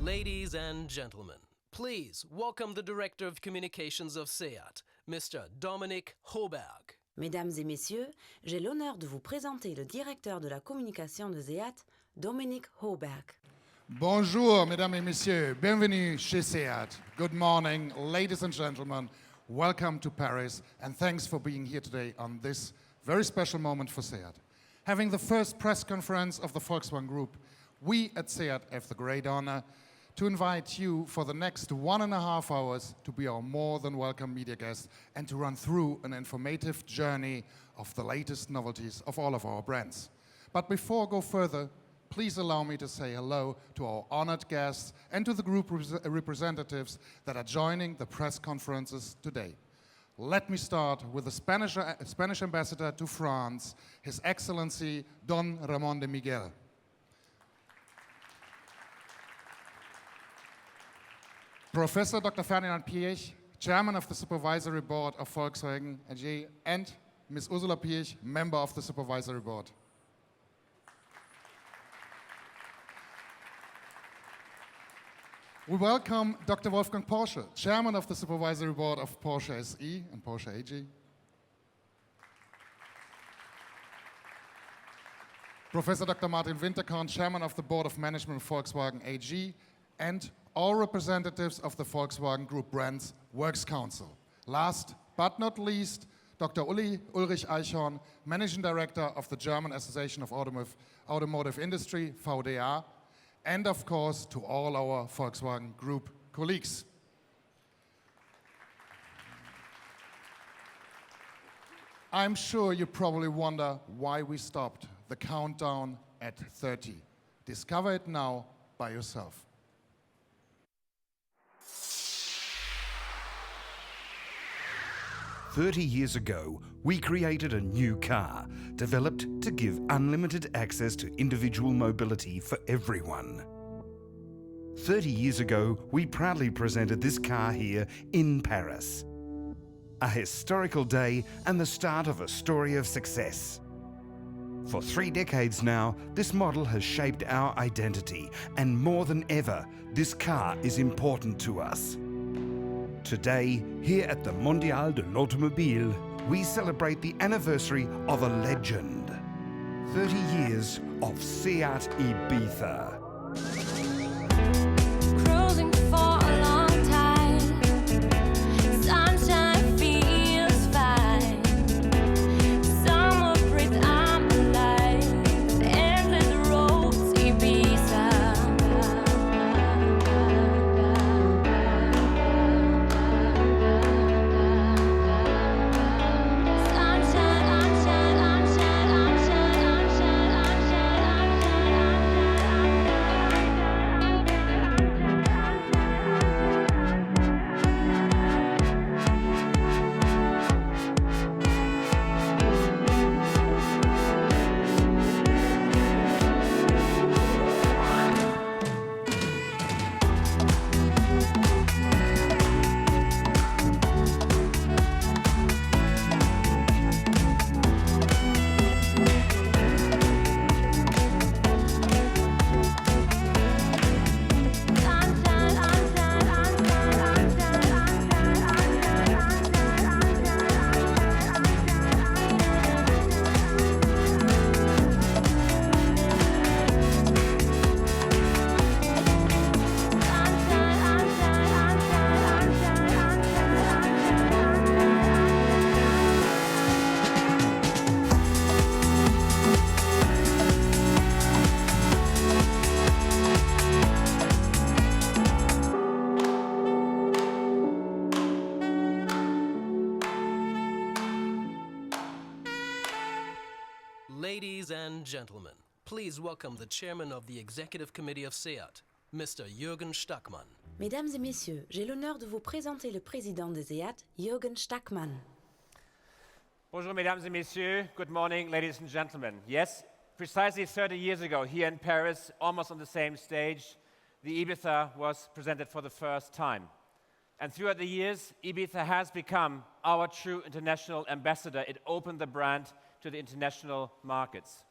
Ladies and gentlemen, please welcome the Director of Communications of SEAT, Mr. Dominik Hoberg. Mesdames et messieurs, j'ai l'honneur de vous présenter le directeur de la communication de SEAT, Dominik Hoberg. Bonjour, mesdames et messieurs. Bienvenue chez SEAT. Good morning, ladies and gentlemen. Welcome to Paris, and thanks for being here today on this very special moment for SEAT. Having the first press conference of the Volkswagen Group, we at SEAT have the great honor to invite you for the next 1.5 hours to be our more than welcome media guest and to run through an informative journey of the latest novelties of all of our brands. But before I go further, please allow me to say hello to our honored guests and to the group representatives that are joining the press conferences today. Let me start with the Spanish ambassador to France, His Excellency Don Ramón de Miguel. Professor Dr. Ferdinand Piëch, Chairman of the Supervisory Board of Volkswagen AG, and Ms. Ursula Piëch, Member of the Supervisory Board. We welcome Dr. Wolfgang Porsche, Chairman of the Supervisory Board of Porsche SE and Porsche AG. Professor Dr. Martin Winterkorn, Chairman of the Board of Management of Volkswagen AG, and all representatives of the Volkswagen Group Brands Works Council. Last but not least, Dr. Ulrich Eichhorn, Managing Director of the German Association of Automotive Industry, VDA, and of course to all our Volkswagen Group colleagues. I'm sure you probably wonder why we stopped the countdown at 30. Discover it now by yourself. 30 years ago, we created a new car, developed to give unlimited access to individual mobility for everyone. 30 years ago, we proudly presented this car here in Paris. A historical day and the start of a story of success. For 3 decades now, this model has shaped our identity, and more than ever, this car is important to us. Today, here at the Mondial de l'Automobile, we celebrate the anniversary of a legend. 30 years of SEAT Ibiza. Cruising for a long time, sunshine feels fine. Summer breeze, I'm alive. Endless roads, Ibiza. Ladies and gentlemen, please welcome the Chairman of the Executive Committee of SEAT, Mr. Jürgen Stackmann. Mesdames et messieurs, j'ai l'honneur de vous présenter le président de SEAT, Jürgen Stackmann. Bonjour, mesdames et messieurs. Good morning, ladies and gentlemen. Yes, precisely 30 years ago, here in Paris, almost on the same stage, the Ibiza was presented for the first time. And throughout the years, Ibiza has become our true international ambassador. It opened the brand to the international markets.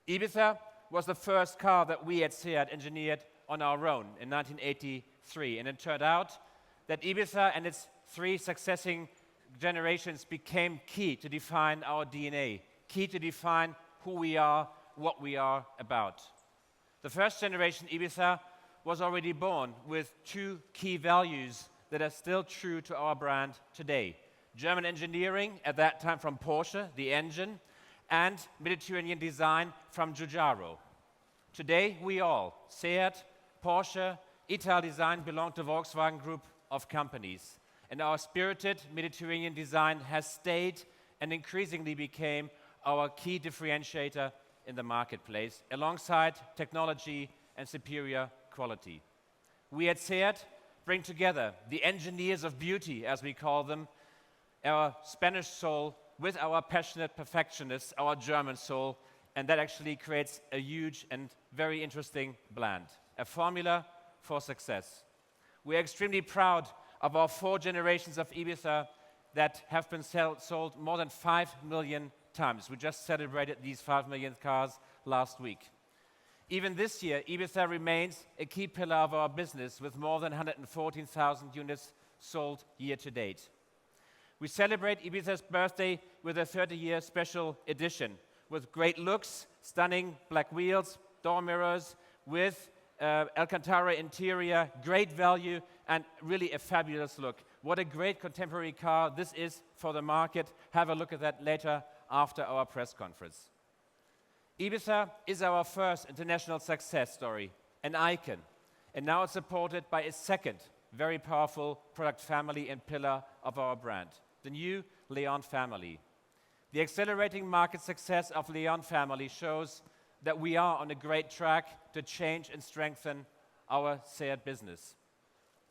Ibiza was the first car that we at SEAT engineered on our own in 1983, and it turned out that Ibiza and its 3 succeeding generations became key to define our DNA, key to define who we are, what we are about. The first generation Ibiza was already born with 2 key values that are still true to our brand today. German engineering, at that time from Porsche, the engine, and Mediterranean design from Giugiaro. Today, we all, Seat, Porsche, Italdesign, belong to Volkswagen Group of companies. And our spirited Mediterranean design has stayed and increasingly became our key differentiator in the marketplace, alongside technology and superior quality. We at Seat bring together the engineers of beauty, as we call them, our Spanish soul, with our passionate perfectionists, our German soul, and that actually creates a huge and very interesting blend, a formula for success. We are extremely proud of our 4 generations of Ibiza that have been sold more than 5 million times. We just celebrated these 5 million cars last week. Even this year, Ibiza remains a key pillar of our business, with more than 114,000 units sold year to date. We celebrate Ibiza's birthday with a 30-year special edition, with great looks, stunning black wheels, door mirrors, with Alcantara interior, great value, and really a fabulous look. What a great contemporary car this is for the market. Have a look at that later after our press conference. Ibiza is our first international success story, an icon, and now it's supported by a second very powerful product family and pillar of our brand, the new Leon family. The accelerating market success of Leon family shows that we are on a great track to change and strengthen our Seat business.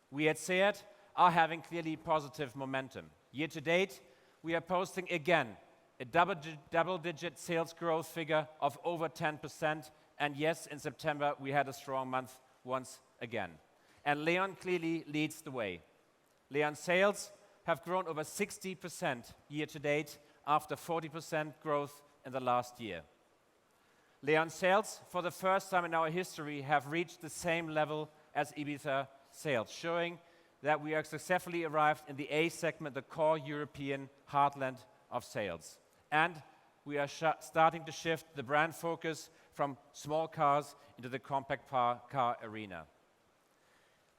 We at Seat are having clearly positive momentum. Year to date, we are posting again a double-digit sales growth figure of over 10%, and yes, in September we had a strong month once again. And Leon clearly leads the way. Leon sales have grown over 60% year to date, after 40% growth in the last year. Leon sales, for the first time in our history, have reached the same level as Ibiza sales, showing that we have successfully arrived in the A segment, the core European heartland of sales. And we are starting to shift the brand focus from small cars into the compact car arena.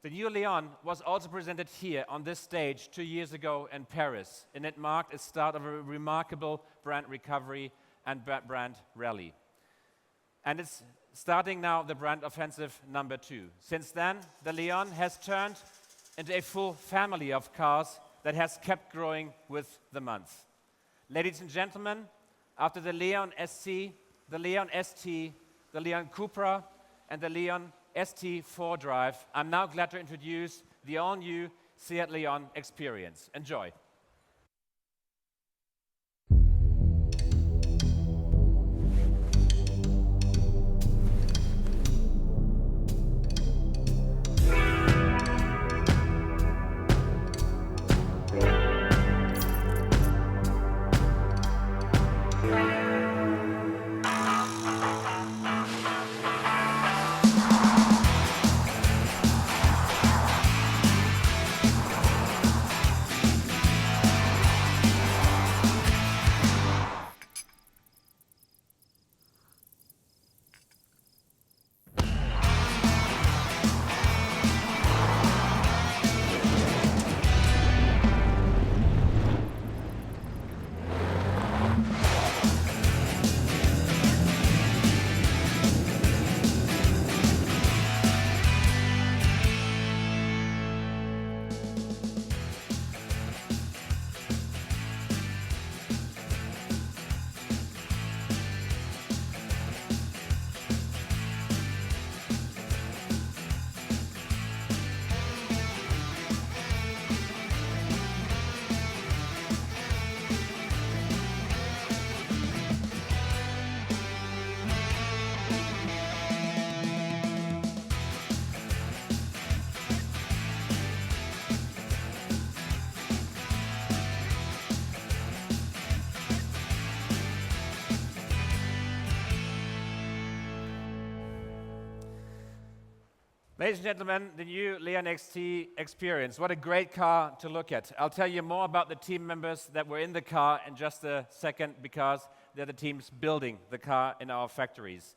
The new Leon was also presented here on this stage 2 years ago in Paris, and it marked the start of a remarkable brand recovery and brand rally. And it's starting now the brand offensive number 2. Since then, the Leon has turned into a full family of cars that has kept growing with the month. Ladies and gentlemen, after the Leon SC, the Leon ST, the Leon Cupra, and the Leon ST 4Drive, I'm now glad to introduce the all-new Seat Leon experience. Enjoy. Ladies and gentlemen, the new Leon XT Experience. What a great car to look at. I'll tell you more about the team members that were in the car in just a second because they're the teams building the car in our factories.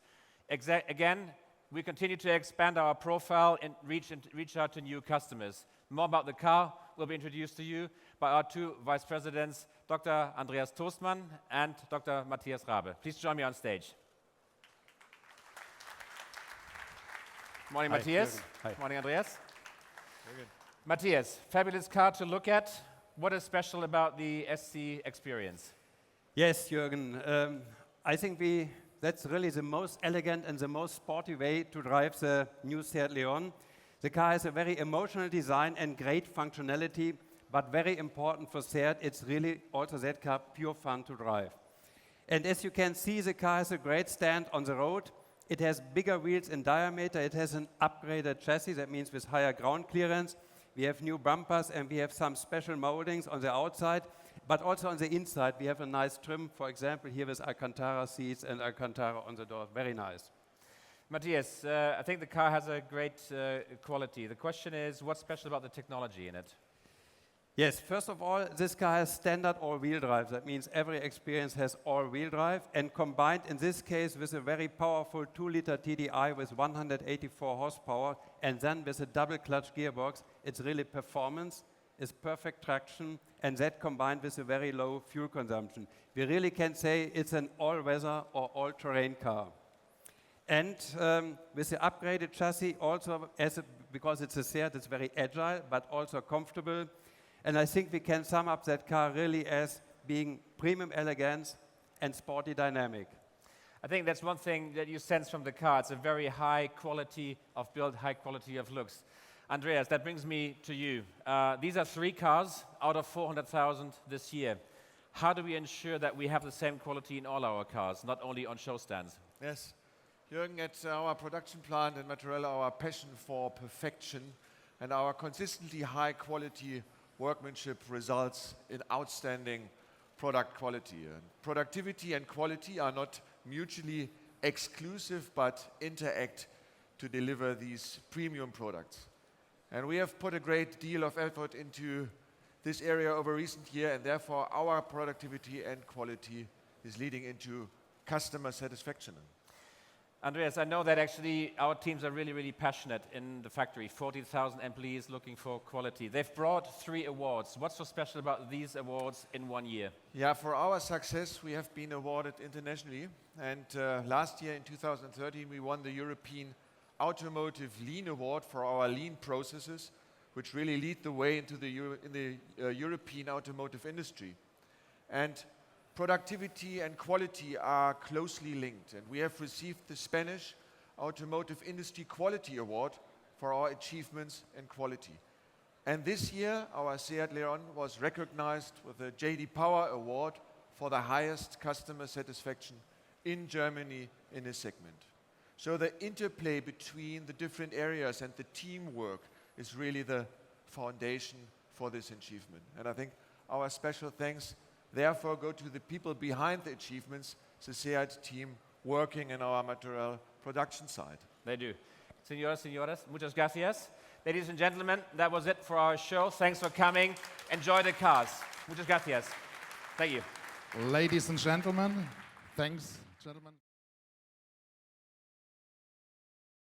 Again, we continue to expand our profile and reach out to new customers. More about the car will be introduced to you by our two vice presidents, Dr. Andreas Toastmann and Dr. Matthias Rabe. Please join me on stage. Morning, Hi, Matthias. Jürgen. Hi. Morning, Andreas. Matthias, fabulous car to look at. What is special about the SC Experience? Yes, Jürgen. I think that's really the most elegant and the most sporty way to drive the new Seat Leon. The car has a very emotional design and great functionality, but very important for Seat, it's really also that car pure fun to drive. And as you can see, the car has a great stand on the road. It has bigger wheels in diameter. It has an upgraded chassis, that means with higher ground clearance. We have new bumpers and we have some special moldings on the outside, but also on the inside we have a nice trim, for example, here with Alcantara seats and Alcantara on the door. Very nice. Matthias, I think the car has a great quality. The question is, what's special about the technology in it? Yes, first of all, this car has standard all-wheel drive. That means every Experience has all-wheel drive, and combined in this case with a very powerful 2-liter TDI with 184 horsepower, and then with a double-clutch gearbox, it's really performance, it's perfect traction, and that combined with a very low fuel consumption. We really can say it's an all-weather or all-terrain car. And with the upgraded chassis, also because it's a Seat, it's very agile, but also comfortable. And I think we can sum up that car really as being premium elegance and sporty dynamic. I think that's one thing that you sense from the car. It's a very high quality of build, high quality of looks. Andreas, that brings me to you. These are 3 cars out of 400,000 this year. How do we ensure that we have the same quality in all our cars, not only on show stands? Yes, Jürgen, at our production plant in Mozzarella, our passion for perfection and our consistently high quality workmanship results in outstanding product quality. And productivity and quality are not mutually exclusive, but interact to deliver these premium products. And we have put a great deal of effort into this area over recent years, and therefore our productivity and quality is leading into customer satisfaction. Andreas, I know that actually our teams are really, really passionate in the factory. 40,000 employees looking for quality. They've brought 3 awards. What's so special about these awards in 1 year? Yeah, for our success, we have been awarded internationally. And last year in 2013, we won the European Automotive Lean Award for our lean processes, which really lead the way into the European automotive industry. And productivity and quality are closely linked, and we have received the Spanish Automotive Industry Quality Award for our achievements in quality. And this year, our Seat Leon was recognized with the JD Power Award for the highest customer satisfaction in Germany in this segment. So the interplay between the different areas and the teamwork is really the foundation for this achievement. And I think our special thanks therefore go to the people behind the achievements, the SEAT team working in our material production side. They do. Señoras, señores, muchas gracias. Ladies and gentlemen, that was it for our show. Thanks for coming. Enjoy the cars. Muchas gracias. Thank you. Ladies and gentlemen, thanks, gentlemen.